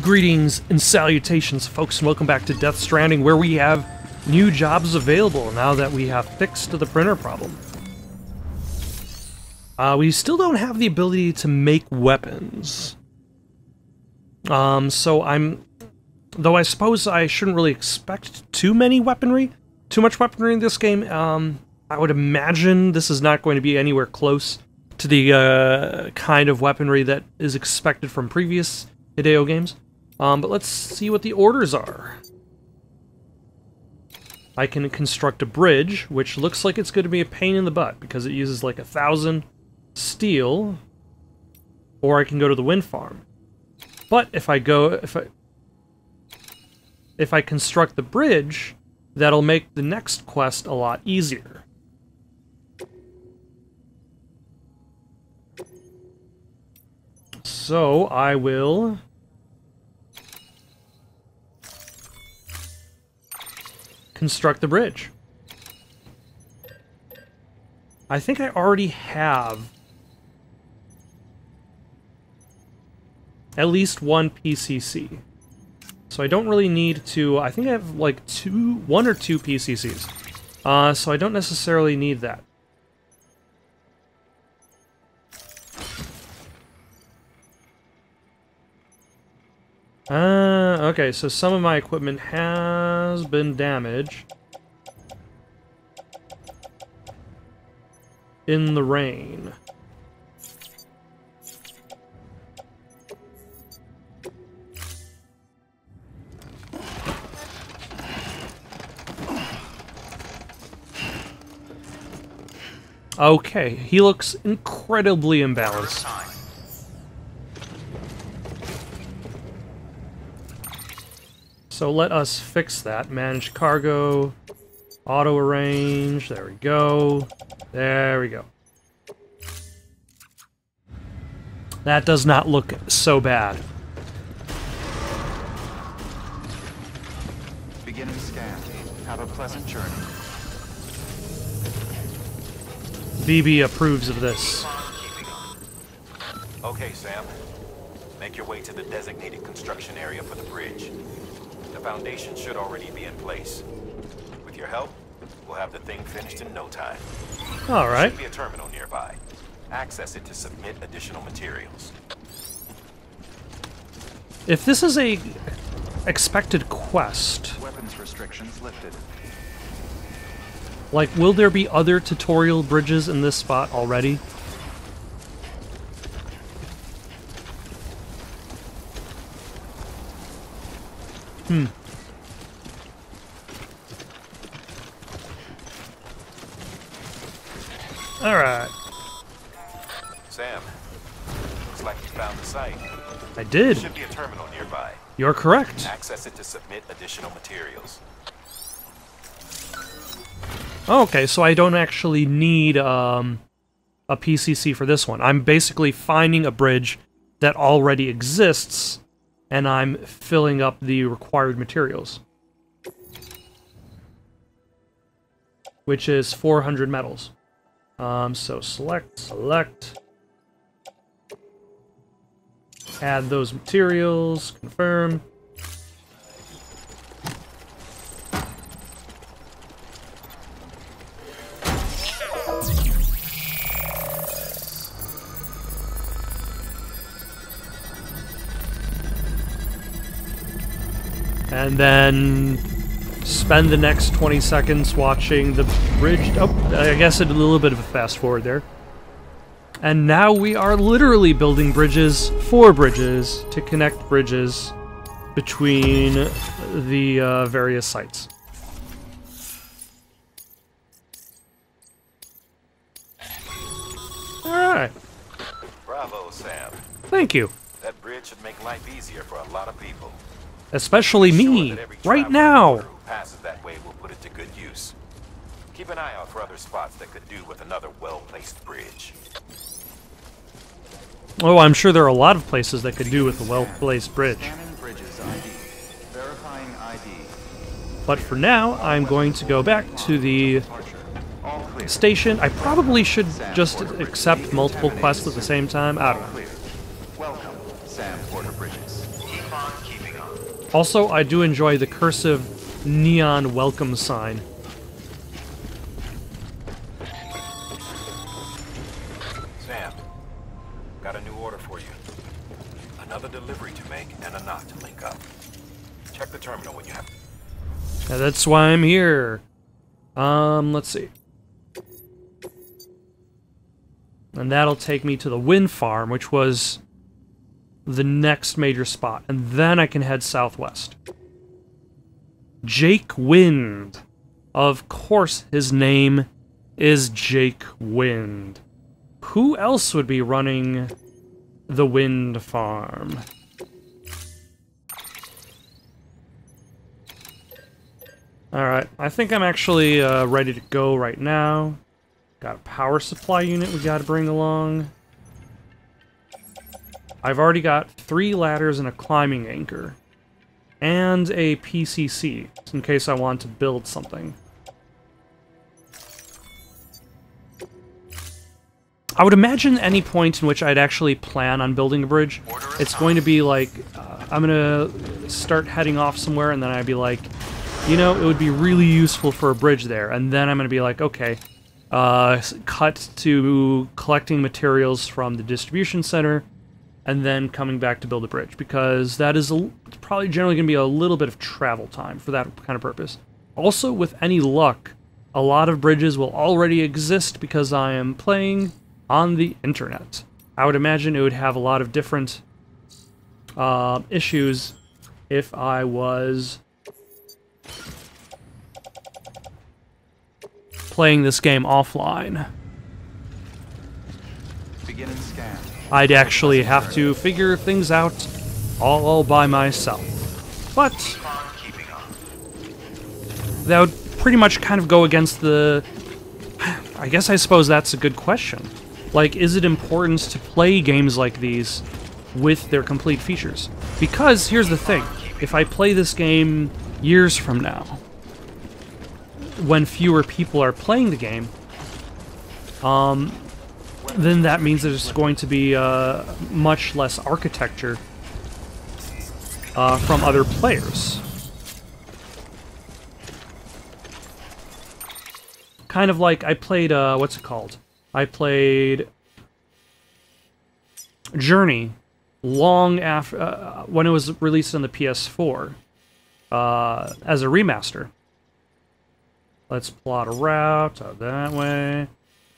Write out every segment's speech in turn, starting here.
Greetings and salutations, folks, and welcome back to Death Stranding, where we have new jobs available now that we have fixed the printer problem. We still don't have the ability to make weapons. Though I suppose I shouldn't really expect too much weaponry in this game. I would imagine this is not going to be anywhere close to the kind of weaponry that is expected from previous Hideo games. But let's see what the orders are. I can construct a bridge, which looks like it's going to be a pain in the butt because it uses like 1,000 steel. Or I can go to the wind farm. But if I construct the bridge, that'll make the next quest a lot easier. So I will construct the bridge. I think I already have at least one PCC. So I don't really need to... I think I have like one or two PCCs. So I don't necessarily need that. Okay, so some of my equipment has been damaged in the rain. Okay, he looks incredibly imbalanced. So let us fix that. Manage cargo, auto arrange, there we go. There we go. That does not look so bad. Beginning scan. Have a pleasant journey. BB approves of this. Okay, Sam. Make your way to the designated construction area for the bridge. The foundation should already be in place. With your help, we'll have the thing finished in no time. All right. There should be a terminal nearby. Access it to submit additional materials. If this is a expected quest, Weapons restrictions lifted. like, will there be other tutorial bridges in this spot already? Alright. Sam, looks like you found the site. I did. There should be a terminal nearby. You're correct. Access it to submit additional materials. Okay, so I don't actually need a PCC for this one. I'm basically finding a bridge that already exists, and I'm filling up the required materials. Which is 400 metals. So select, add those materials, confirm. And then spend the next 20 seconds watching the bridge. Oh, I guess I did a little bit of a fast forward there. And now we are literally building bridges for bridges to connect bridges between the various sites. Alright. Bravo, Sam. Thank you. That bridge should make life easier for a lot of people. Especially me, right now. Who passes that way will put it to good use. Keep an eye out for other spots that could do with another well-placed bridge. Oh, I'm sure there are a lot of places that could do with a well-placed bridge. Scanning bridges ID. Verifying ID. But for now, I'm going to go back to the All clear. station. I probably should just accept multiple quests at the same time. I don't know. Welcome, Sam. border bridges. Keep on keeping on. Also, I do enjoy the cursive neon welcome sign. Sam, got a new order for you. Another delivery to make and a knot to link up. Check the terminal when you have. Yeah, that's why I'm here. Let's see. And that'll take me to the wind farm, which was the next major spot. And then I can head southwest. Jake Wind. Of course his name is Jake Wind. Who else would be running the wind farm? Alright, I think I'm actually ready to go right now. Got a power supply unit we gotta bring along. I've already got 3 ladders and a climbing anchor. And a PCC, in case I want to build something. I would imagine any point in which I'd actually plan on building a bridge, it's going to be like, I'm gonna start heading off somewhere, and then I'd be like, you know, it would be really useful for a bridge there. And then I'm gonna be like, okay, cut to collecting materials from the distribution center, and then coming back to build a bridge, because that is probably generally going to be a little bit of travel time for that kind of purpose. Also, with any luck, a lot of bridges will already exist because I am playing on the internet. I would imagine it would have a lot of different issues if I was playing this game offline. Begin and scan. I'd actually have to figure things out all by myself. But that would pretty much kind of go against the... I suppose that's a good question. Like, is it important to play games like these with their complete features? Because, here's the thing, if I play this game years from now, when fewer people are playing the game, then that means there's going to be much less architecture from other players. Kind of like I played, what's it called? I played Journey long after, when it was released on the PS4 as a remaster. Let's plot a route that way,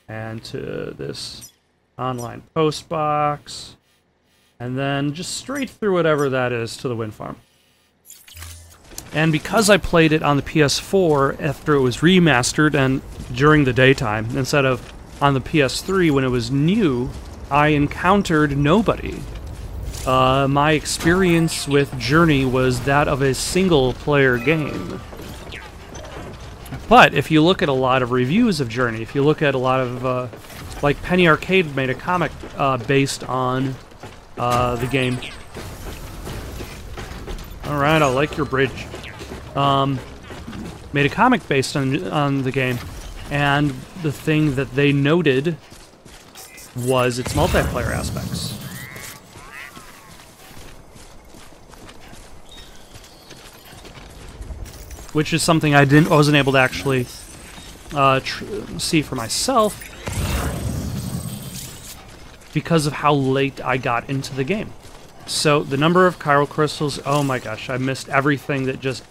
and to this online post box, and then just straight through whatever that is to the wind farm. And because I played it on the PS4 after it was remastered and during the daytime, instead of on the PS3 when it was new, I encountered nobody. My experience with Journey was that of a single-player game. But if you look at a lot of reviews of Journey, if you look at a lot of, like Penny Arcade made a comic based on the game. Alright, I like your bridge. Made a comic based on the game, and the thing that they noted was its multiplayer aspects. Which is something I wasn't able to actually see for myself because of how late I got into the game. So the number of chiral crystals, oh my gosh, I missed everything that just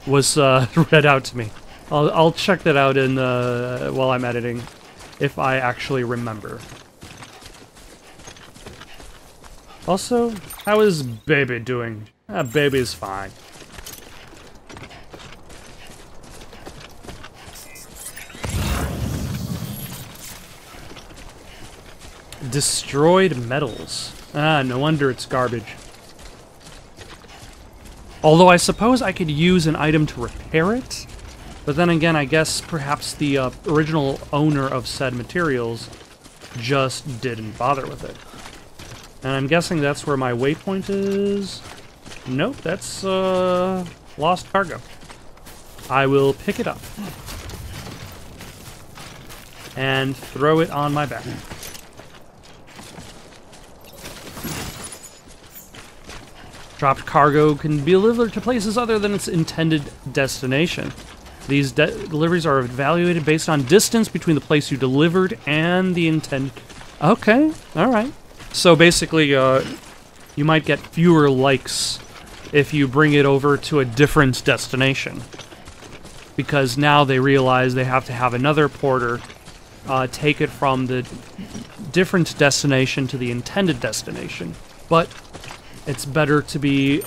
was read out to me. I'll check that out in while I'm editing, if I actually remember. Also, how is Baby doing? Baby's fine. Destroyed metals. No wonder it's garbage. Although I suppose I could use an item to repair it, but then again, I guess perhaps the original owner of said materials just didn't bother with it. And I'm guessing that's where my waypoint is. Nope, that's lost cargo. I will pick it up and throw it on my back. Dropped cargo can be delivered to places other than its intended destination. These deliveries are evaluated based on distance between the place you delivered and the intent. Okay, alright. So basically, you might get fewer likes if you bring it over to a different destination. Because now they realize they have to have another porter take it from the different destination to the intended destination. But it's better to be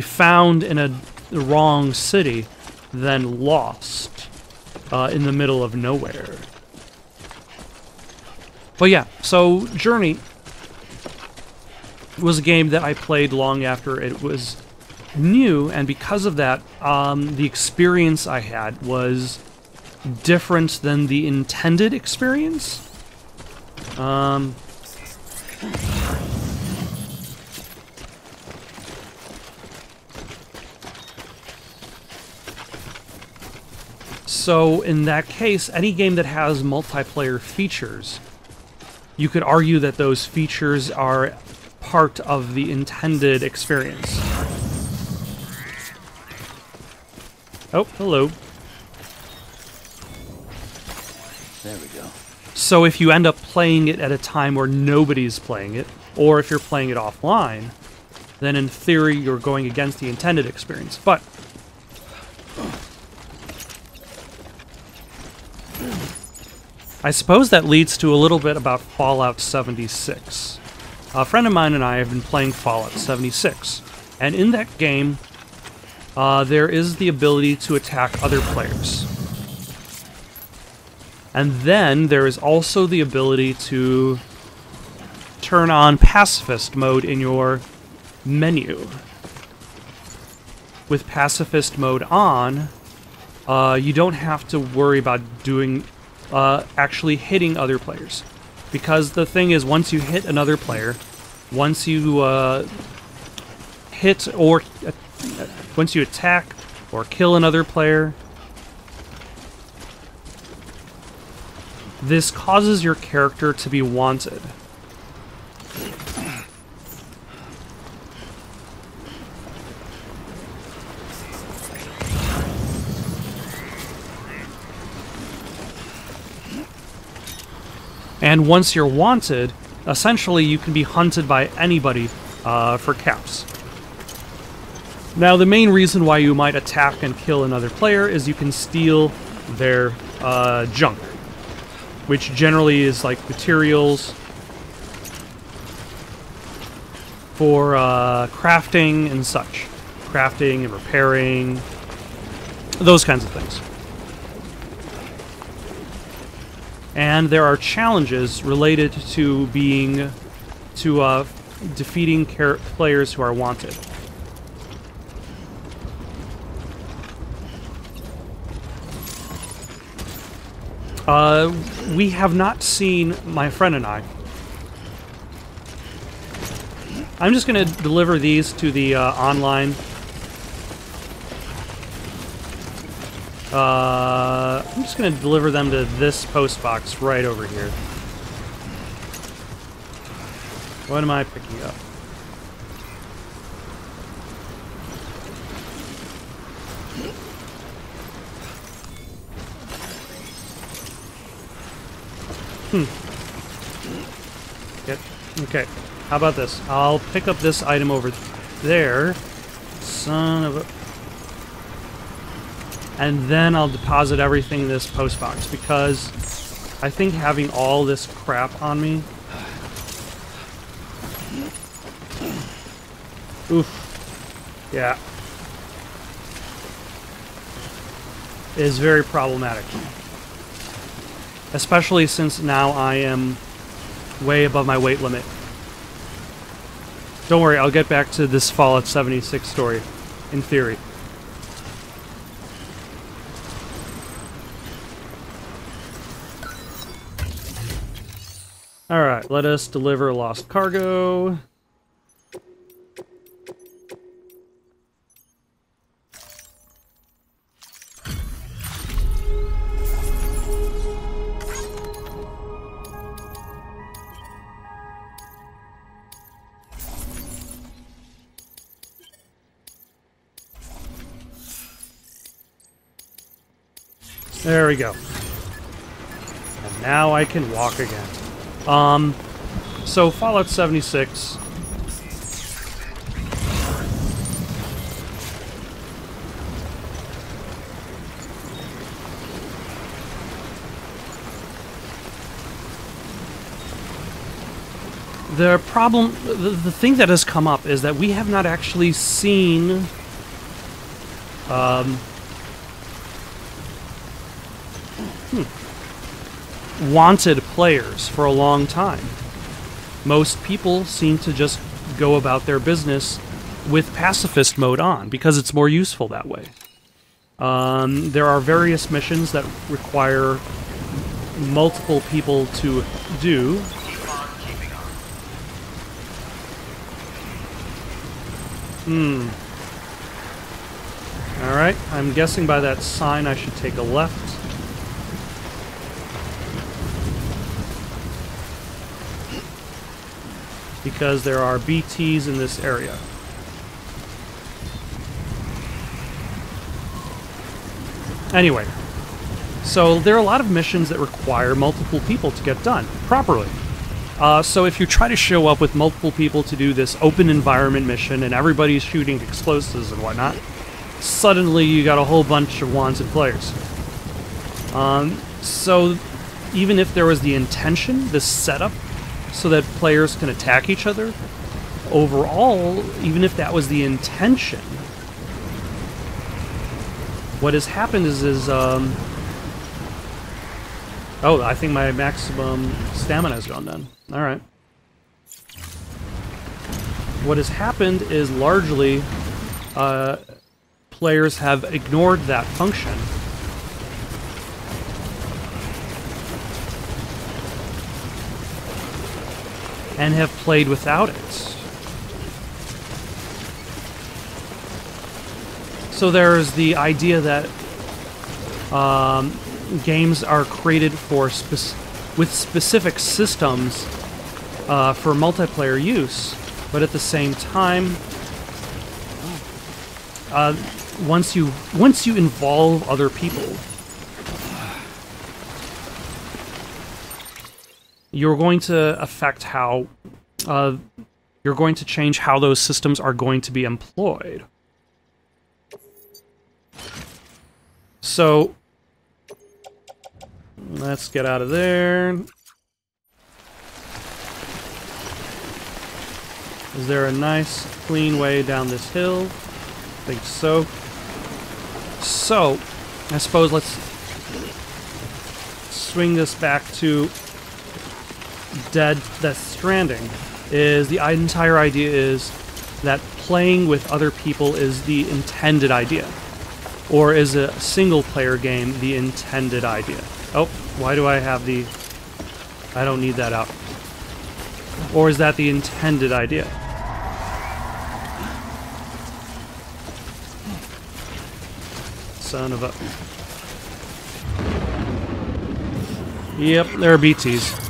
found in the wrong city than lost in the middle of nowhere. But yeah, so Journey was a game that I played long after it was new, and because of that, the experience I had was different than the intended experience. So in that case, any game that has multiplayer features, you could argue that those features are part of the intended experience. Oh, hello. There we go. So if you end up playing it at a time where nobody's playing it, or if you're playing it offline, then in theory you're going against the intended experience. But I suppose that leads to a little bit about Fallout 76. A friend of mine and I have been playing Fallout 76, and in that game, there is the ability to attack other players. And then there is also the ability to turn on pacifist mode in your menu. With pacifist mode on, you don't have to worry about doing actually hitting other players. Because the thing is, once you hit another player, once you once you attack or kill another player, this causes your character to be wanted. And once you're wanted, essentially you can be hunted by anybody for caps. Now, the main reason why you might attack and kill another player is you can steal their junk, which generally is like materials for crafting and such. Crafting and repairing, those kinds of things. And there are challenges related to defeating players who are wanted. We have not seen, my friend and I. I'm just going to deliver these to the online. I'm just going to deliver them to this post box right over here. What am I picking up? Okay, how about this? I'll pick up this item over there. Son of a... And then I'll deposit everything in this post box, because I think having all this crap on me... Oof. Yeah. Is very problematic. Especially since now I am way above my weight limit. Don't worry, I'll get back to this Fallout 76 story, in theory. Alright, let us deliver lost cargo. There we go. And now I can walk again. So Fallout 76. The problem, the thing that has come up is that we have not actually seen wanted players for a long time. Most people seem to just go about their business with pacifist mode on because it's more useful that way. There are various missions that require multiple people to do. Alright, I'm guessing by that sign I should take a left. Because there are BTs in this area. Anyway, so there are a lot of missions that require multiple people to get done properly. So if you try to show up with multiple people to do this open environment mission and everybody's shooting explosives and whatnot, suddenly you got a whole bunch of wanted players. So even if there was the intention, this setup, so that players can attack each other, overall, even if that was the intention, what has happened is oh, I think my maximum stamina is gone then. Alright. What has happened is largely players have ignored that function. And have played without it. So there's the idea that games are created for with specific systems for multiplayer use, but at the same time, once you involve other people, you're going to affect how you're going to change how those systems are going to be employed. So let's get out of there. Is there a nice, clean way down this hill? I think so. So, I suppose let's swing this back to Death Stranding. The entire idea is that playing with other people is the intended idea. Or is a single-player game the intended idea? Oh, why do I have the... I don't need that out. Or is that the intended idea? Son of a... Yep, there are BTs.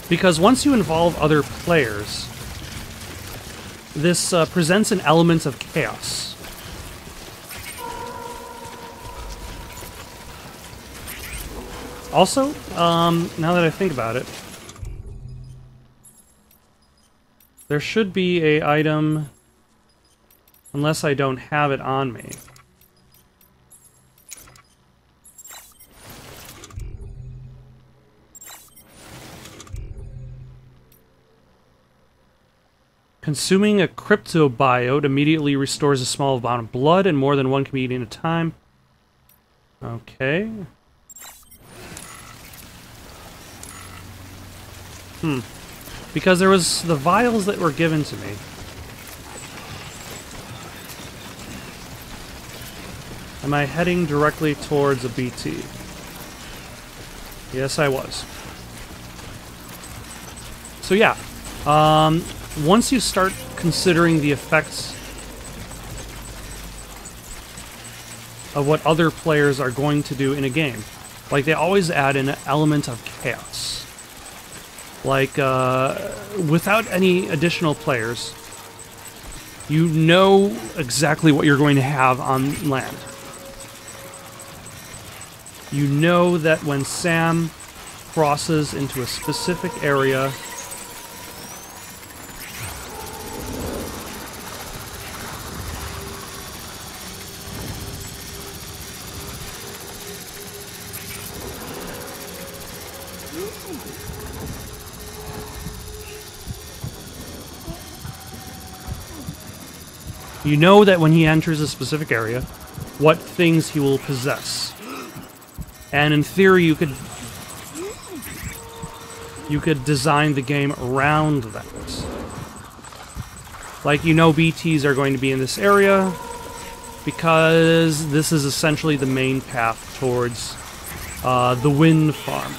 Because once you involve other players, this presents an element of chaos. Also, now that I think about it, there should be an item, unless I don't have it on me. Consuming a cryptobiote immediately restores a small amount of blood and more than one can be eaten at a time. Okay. Because there was the vials that were given to me. Am I heading directly towards a BT? Yes, I was. So yeah, once you start considering the effects of what other players are going to do in a game, like they always add an element of chaos. Like, without any additional players, you know exactly what you're going to have on land. You know that when Sam crosses into a specific area, you know that when he enters a specific area, what things he will possess. And in theory, you could design the game around that. Like, you know BTs are going to be in this area because this is essentially the main path towards the wind farm.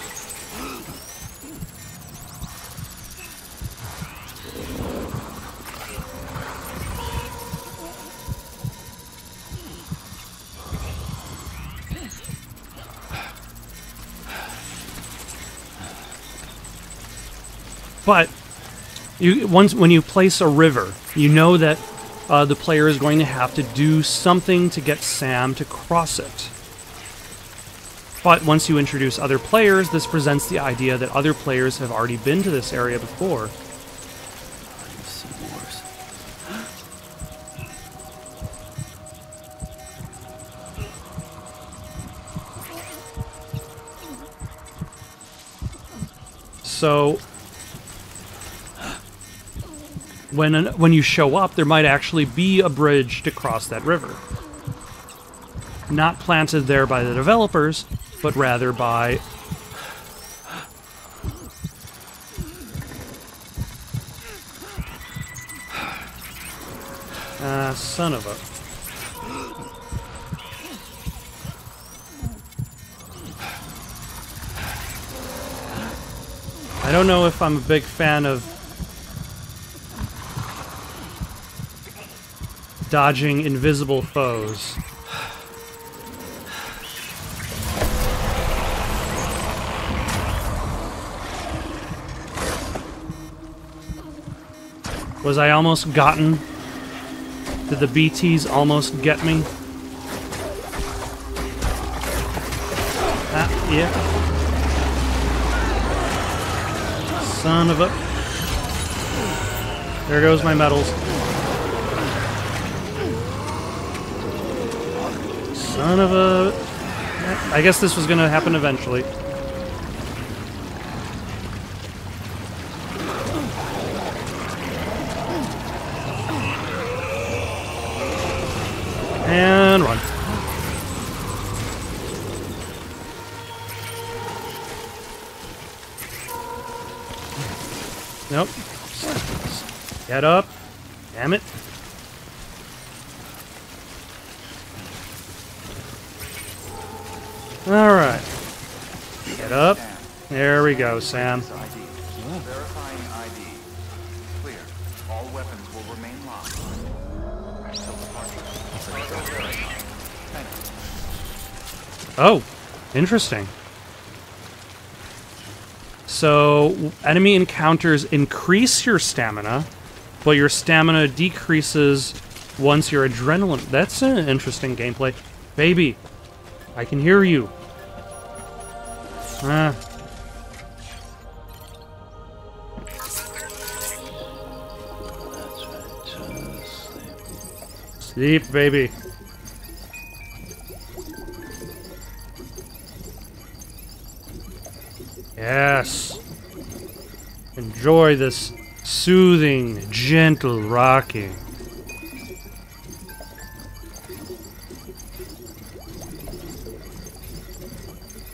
But when you place a river, you know that the player is going to have to do something to get Sam to cross it. But once you introduce other players, this presents the idea that other players have already been to this area before. So when you show up, there might actually be a bridge to cross that river. Not planted there by the developers, but rather by son of a... I don't know if I'm a big fan of dodging invisible foes. Was I almost gotten? Did the BTs almost get me? Yeah. Son of a... There goes my medals. Son of a... I guess this was going to happen eventually. And run. Nope. Get up. Damn it. Alright. Get up. There we go, Sam. Verifying ID. Clear. All weapons will remain locked. Until departure. Oh, interesting. So, enemy encounters increase your stamina, but your stamina decreases once your adrenaline... That's an interesting gameplay. Baby, I can hear you. Sleep, baby. Yes. Enjoy this soothing, gentle rocking.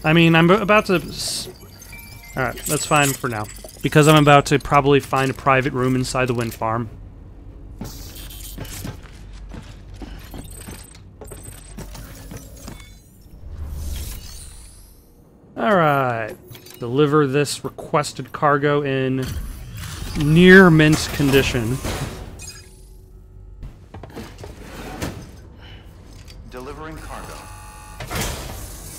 I mean, I'm about to... Alright, that's fine for now. Because I'm about to probably find a private room inside the wind farm. Alright. Deliver this requested cargo in near mint condition. Delivering cargo.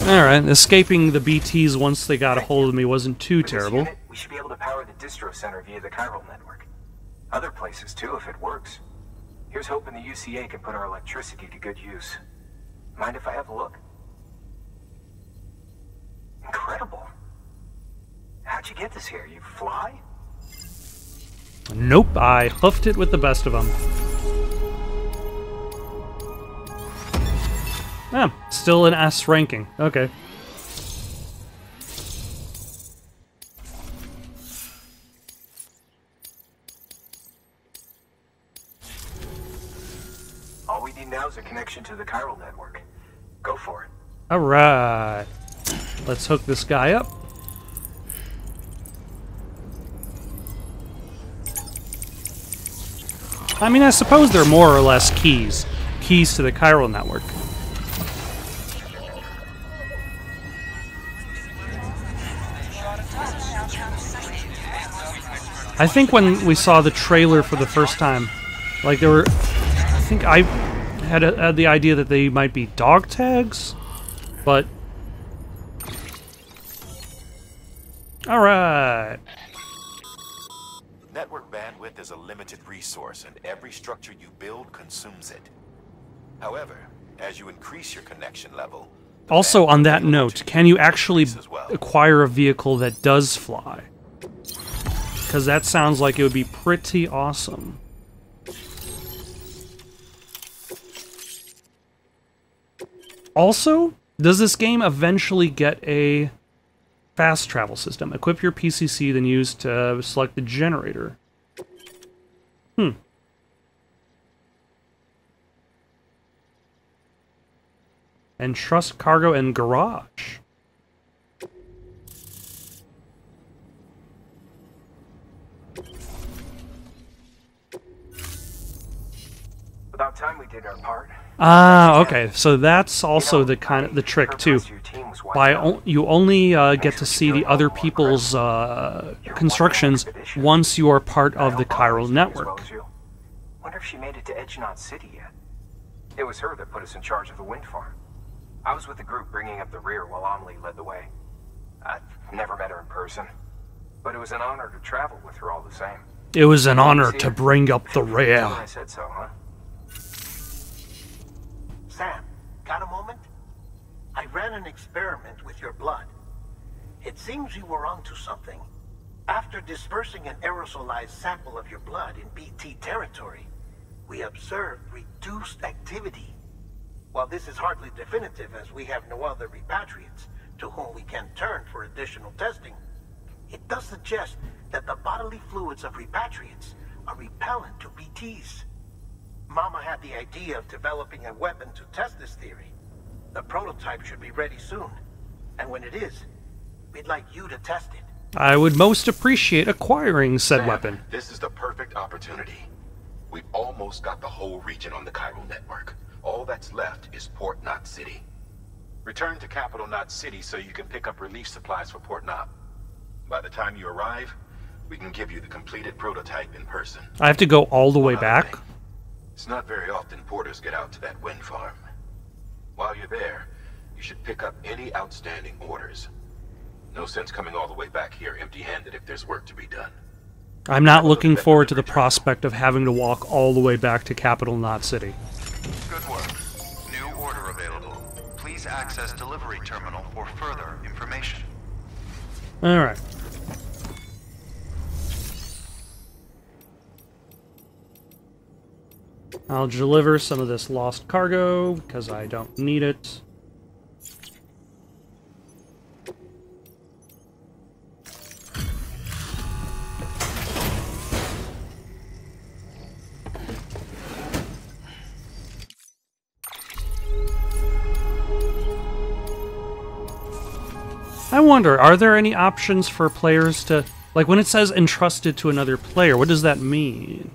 Alright, escaping the BTs once they got a hold of me wasn't too terrible. We should be able to power power the distro center via the chiral network. Other places too, if it works. Here's hoping the UCA can put our electricity to good use. Mind if I have a look? Incredible. How'd you get this here? You fly? Nope, I hoofed it with the best of them. Ah, still an S ranking. Okay. All we need now is a connection to the chiral network. Go for it. Alright. Let's hook this guy up. I mean, I suppose they're more or less keys. Keys to the chiral network. I think when we saw the trailer for the first time, like there were... I think I had the idea that they might be dog tags, but... Alright. Network bandwidth is a limited resource, and every structure you build consumes it. However, as you increase your connection level... Also, on that note, can you actually acquire a vehicle that does fly? Because that sounds like it would be pretty awesome. Also, does this game eventually get a fast travel system? Equip your PCC, then use to select the generator. And trust cargo and garage. About time we did our part. Ah, okay. So that's also the trick too. You only get to see the other people's constructions once you are part of the chiral network. Wonder if she made it to Edgenot City yet. It was her that put us in charge of the wind farm. I was with the group bringing up the rear while Amelie led the way. I've never met her in person, but it was an honor to travel with her all the same. It was an honor to bring up the rear. I said so, huh? Sam, got a moment? I ran an experiment with your blood. It seems you were onto something. After dispersing an aerosolized sample of your blood in BT territory, we observed reduced activity. While this is hardly definitive, as we have no other repatriates to whom we can turn for additional testing, it does suggest that the bodily fluids of repatriates are repellent to BTs. Mama had the idea of developing a weapon to test this theory. The prototype should be ready soon, and when it is, we'd like you to test it. I would most appreciate acquiring said weapon. This is the perfect opportunity. We've almost got the whole region on the chiral network. All that's left is Port Knot City. Return to Capital Knot City so you can pick up relief supplies for Port Knot. By the time you arrive, we can give you the completed prototype in person. I have to go all the way back? It's not very often porters get out to that wind farm. While you're there, you should pick up any outstanding orders. No sense coming all the way back here empty-handed if there's work to be done. I'm not looking forward to the prospect of having to walk all the way back to Capital Knot City. Good work. New order available. Please access delivery terminal for further information. Alright. I'll deliver some of this lost cargo, because I don't need it. I wonder, are there any options for players to... Like, when it says entrusted to another player, what does that mean?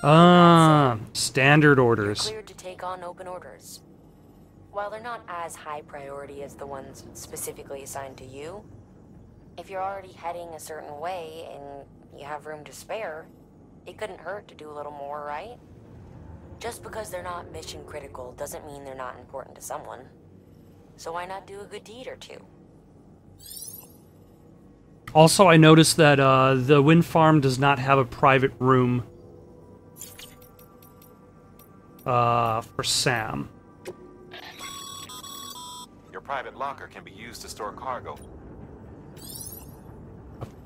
Ah, standard orders. Cleared to take on open orders. While they're not as high priority as the ones specifically assigned to you, if you're already heading a certain way and you have room to spare, it couldn't hurt to do a little more, right? Just because they're not mission critical doesn't mean they're not important to someone. So why not do a good deed or two? Also, I noticed that the wind farm does not have a private room for Sam. Your private locker can be used to store cargo.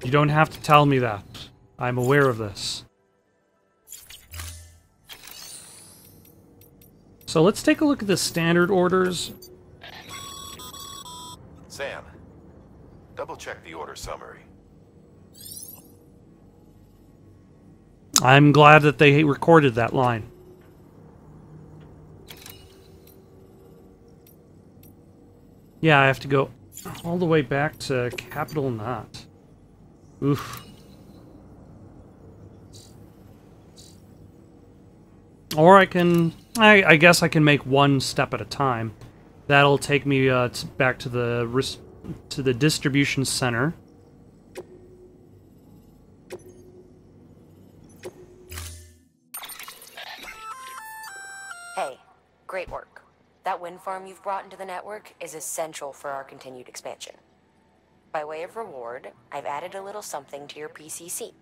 You don't have to tell me that. I'm aware of this. So let's take a look at the standard orders. Sam, double-check the order summary. I'm glad that they recorded that line. Yeah, I have to go all the way back to Capital Knot. Oof. Or I can... I guess I can make one step at a time. That'll take me back to the distribution center. Hey, great work. That wind farm you've brought into the network is essential for our continued expansion. By way of reward, I've added a little something to your PCC.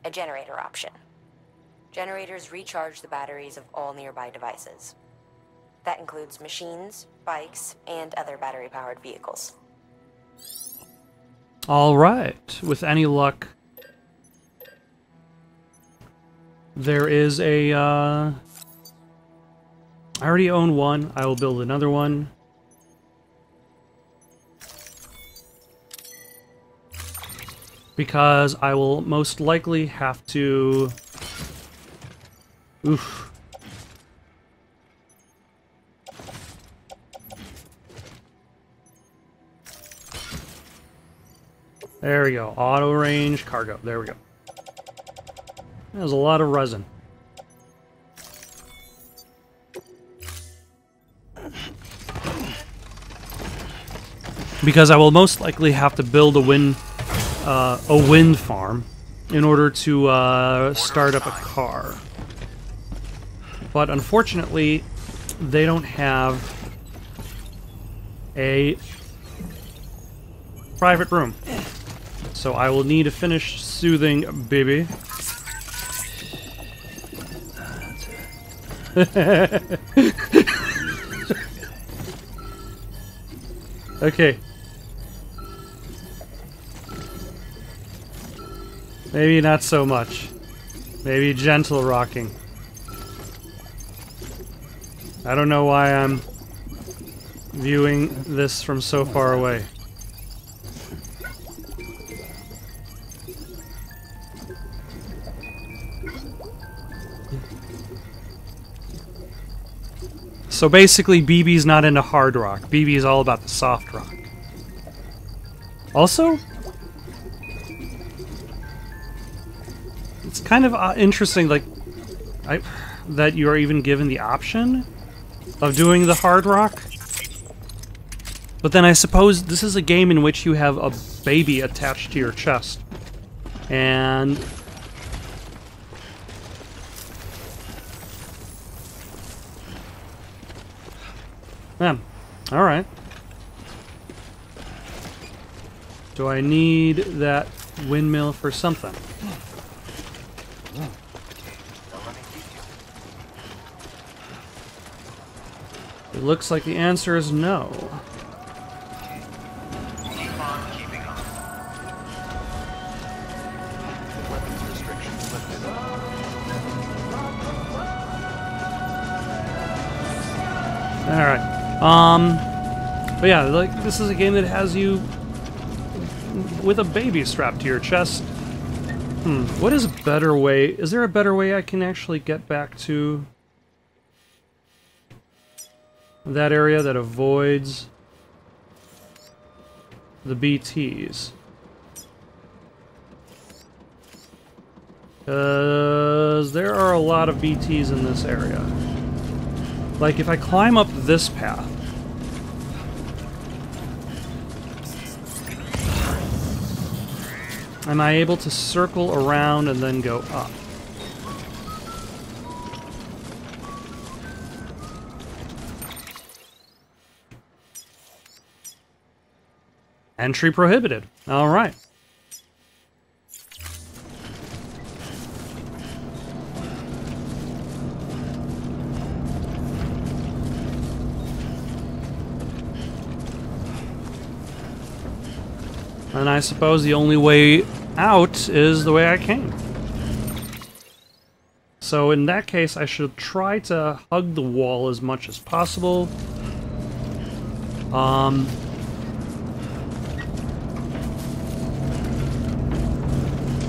A generator option. Generators recharge the batteries of all nearby devices. That includes machines, bikes, and other battery-powered vehicles. All right. With any luck, there is a... I already own one. I will build another one. Because I will most likely have to... Oof. There we go. Auto range, cargo. There we go. There's a lot of resin. Because I will most likely have to build a wind farm in order to start up a car. But unfortunately, they don't have a private room. So I will need to finish soothing baby. Okay. Maybe not so much. Maybe gentle rocking. I don't know why I'm viewing this from so far away. So basically, BB's not into hard rock. BB is all about the soft rock. Also, it's kind of interesting, like, that you are even given the option of doing the hard rock. But then I suppose this is a game in which you have a baby attached to your chest. And... man, alright. Do I need that windmill for something? It looks like the answer is no. Keep on keeping on. Weapons restrictions lifted. Alright. But yeah, like, this is a game that has you with a baby strapped to your chest. What is a better way? Is there a better way I can actually get back to that area that avoids the BTs? Because there are a lot of BTs in this area. Like, if I climb up this path, am I able to circle around and then go up? Entry prohibited. Alright. And I suppose the only way out is the way I came. So in that case, I should try to hug the wall as much as possible.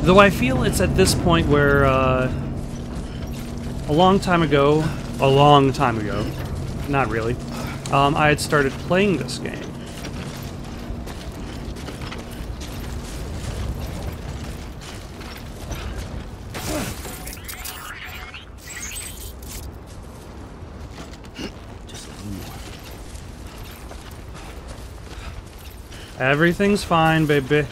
Though I feel it's at this point where, a long time ago, not really, I had started playing this game. Everything's fine, baby.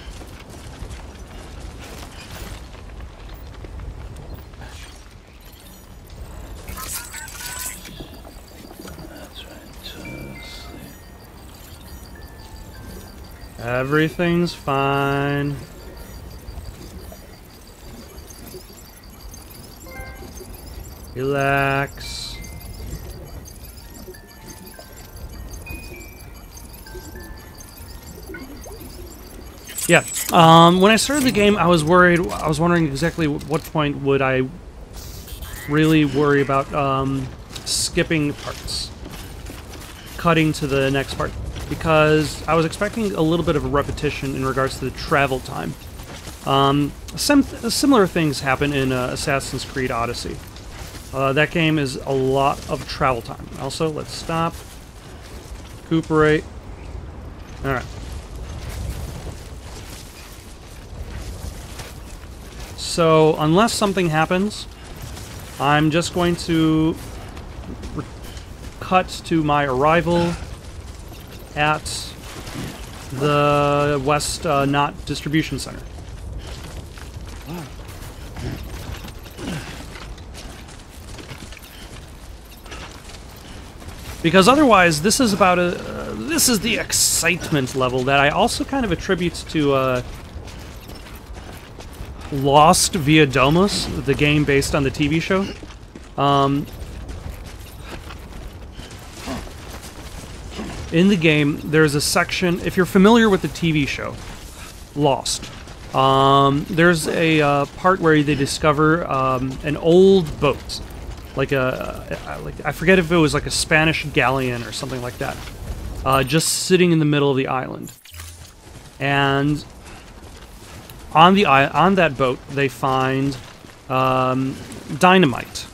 Everything's fine. Relax. Yeah. When I started the game, I was worried. I was wondering exactly what point would I really worry about skipping parts, cutting to the next part, because I was expecting a little bit of a repetition in regards to the travel time. Similar things happen in Assassin's Creed Odyssey. That game is a lot of travel time. Also, let's stop. Recuperate. Alright. So, unless something happens, I'm just going to cut to my arrival at the West Knot Distribution Center. Because otherwise, this is about this is the excitement level that I also kind of attribute to Lost Via Domus, the game based on the TV show. In the game, there's a section, if you're familiar with the TV show, Lost, there's a part where they discover an old boat. Like I forget if it was like a Spanish galleon or something like that, just sitting in the middle of the island. And on that boat, they find dynamite.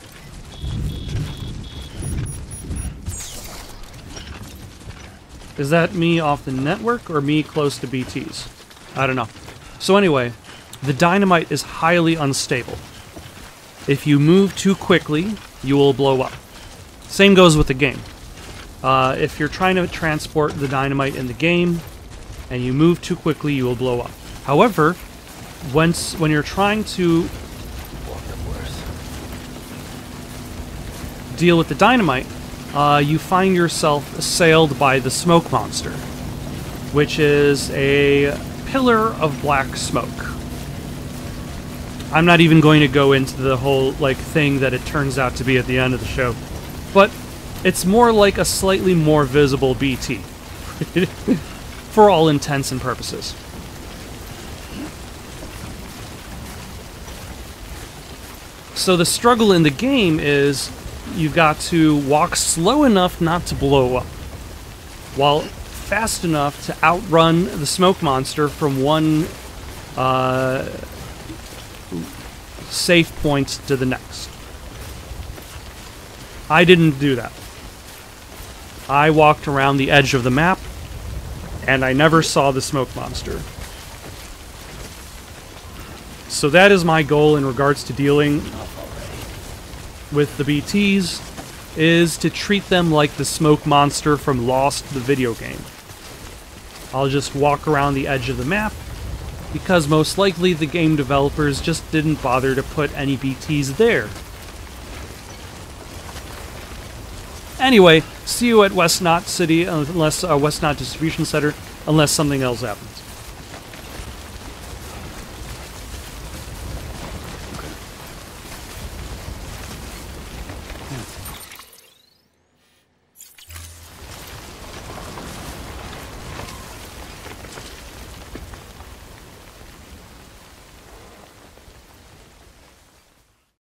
Is that me off the network or me close to BTs? I don't know. So anyway, the dynamite is highly unstable. If you move too quickly, you will blow up. Same goes with the game. If you're trying to transport the dynamite in the game, and you move too quickly, you will blow up. However, when you're trying to deal with the dynamite, you find yourself assailed by the smoke monster, which is a pillar of black smoke. I'm not even going to go into the whole thing that it turns out to be at the end of the show, but it's more like a slightly more visible BT for all intents and purposes. So the struggle in the game is you've got to walk slow enough not to blow up, while fast enough to outrun the smoke monster from one safe point to the next. I didn't do that. I walked around the edge of the map, and I never saw the smoke monster. So that is my goal in regards to dealing with the BTs, is to treat them like the smoke monster from Lost, the video game. I'll just walk around the edge of the map, because most likely the game developers just didn't bother to put any BTs there. Anyway, see you at West Knot City, unless West Knot Distribution Center, unless something else happens.